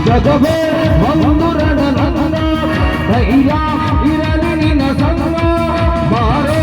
ಜಗವೇ ಒಂದು ರಣರಂಗ ಧೈರ್ಯ ಇರಲಿ ನಿನ್ನ ಸಂಗ ಬಾರೋ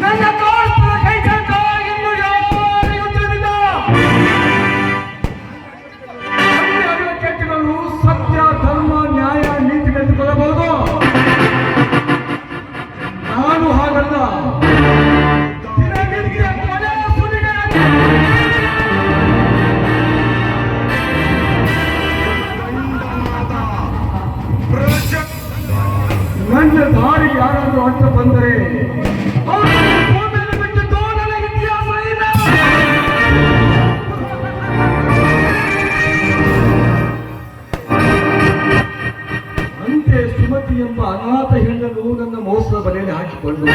ನನ್ನ ಕೈ ಇನ್ನು ಯಾರಿಗೂ ತಿಳಿದಿಲ್ಲ. ಕೆಟ್ಟಗಳು ಸತ್ಯ ಧರ್ಮ ನ್ಯಾಯ ನೀತಿ ತೆಗೆದುಕೊಳ್ಳಬಹುದು. ನಾನು ಹಾಗಲ್ಲ. ನನ್ನ ದಾರಿ ಯಾರಾದರೂ ಅಡ್ಡ ಬಂದರೆ ಇತಿಹಾಸ ಇಲ್ಲ. ಅಂತೆ ಸುಮತಿ ಎಂಬ ಅನಾಥ ಹೆಣ್ಣನ್ನು ನನ್ನ ಮೋಸದ ಬಲೆಯಲ್ಲಿ ಹಾಕಿಕೊಂಡು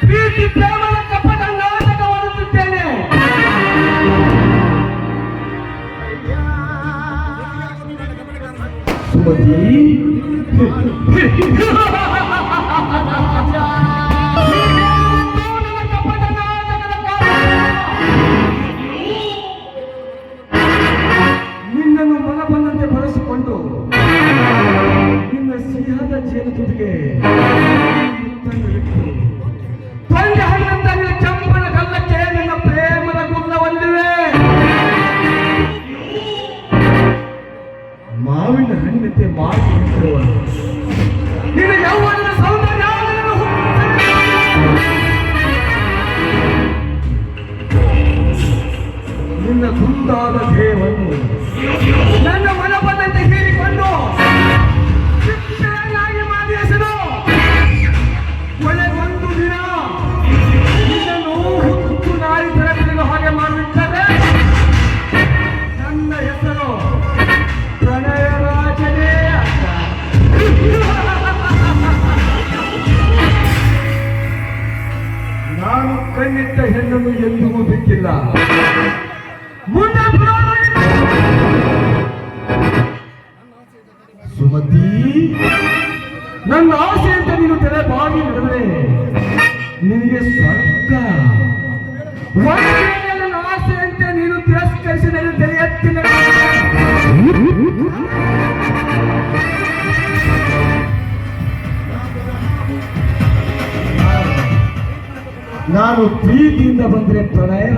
ಪ್ರೀತಿ ಪ್ರೇಮದ ಕಪಟ ನಾಟಕವಾಡುತ್ತಿದ್ದೇನೆ. ಸುಮತಿ ನಿನ್ನನ್ನು ಮನ ಬಂದಂತೆ ಬಳಸಿಕೊಂಡು ನಿನ್ನ ಸಿಹಿಯಾದ ಜೇನು ತುದಿಗೆ ತಂದೆ ಹಣ್ಣಂತ ನಿನ್ನ ಚಂಪನ ಕಲ್ಲಕ್ಕೆ ನಿನ್ನ ಪ್ರೇಮದ ಗುಲ್ಲವಲ್ಲಿವೆ. ಮಾವಿನ ಹಣ್ಣಿನಂತೆ ಮಾಡಿ ನಿನ್ನ ಯೌವನದ ಸೌಂದರ್ಯ ನಿನ್ನ ಕುಂದಾದ ದೇಹವನ್ನು ನನ್ನ ಮನ ಬಂದಂತೆ ಹೀರಿಕೊಂಡು ಶಿಕ್ಷಣನಾಗಿ ಮಾದಿಸಲು ಒಳ್ಳೆ ಒಂದು ದಿನ ನಿನ್ನನ್ನು ಹುಟ್ಟು ನಾಯಿ ತರಗತಿಗಳು ಹಾಗೆ ಮಾಡಿಬಿಟ್ಟರೆ ನನ್ನ ಹೆಸರು ಪ್ರಣಯರಾಜನೇ ಅಂತ. ನಾನು ಕಣ್ಣಿಟ್ಟ ಹೆಣ್ಣನ್ನು ಎಂದಿಗೂ ಬಿಟ್ಟಿಲ್ಲ. ಮುಂದೆ ಸುಮತಿ, ನನ್ನ ಆಸೆ ಅಂತ ನೀನು ತೆರೆ ಬಾಗಿ ನಡೆದರೆ ನಿನಗೆ ಸ್ವರ್ಗ. ನನ್ನ ಆಸೆ ಅಂತ ನೀನು ತಿರಸ್ಕರಿಸಿದರೆ ತೆರೆ ಎತ್ತಿನ ನಾನು ಪ್ರೀತಿಯಿಂದ ಬಂದರೆ ಪ್ರಣಯ